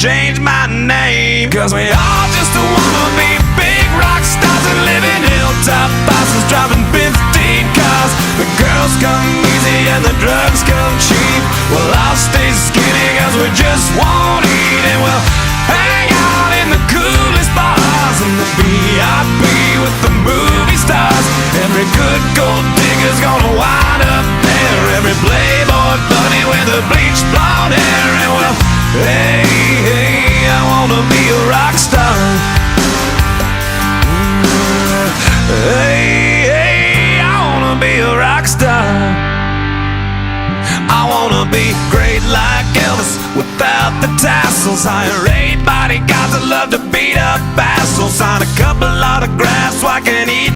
change my name. Cause we all just wanna be big rock stars and live in hilltop houses, driving 15 cars. The girls come easy and the drugs come cheap. Well, I'll stay skinny cause we just won't eat. And we'll hang out in the coolest bars and the VIP with the movie stars. Every good gold digger's gonna wind up there. Every playboy bunny with a bleached blonde hair. And well, hey, hey, I wanna be a rock star. Hey, hey, I wanna be a rock star. I wanna be great like Elvis without the tassels. Hire 8 bodyguards that love to beat up assholes. Sign a couple autographs so I can eat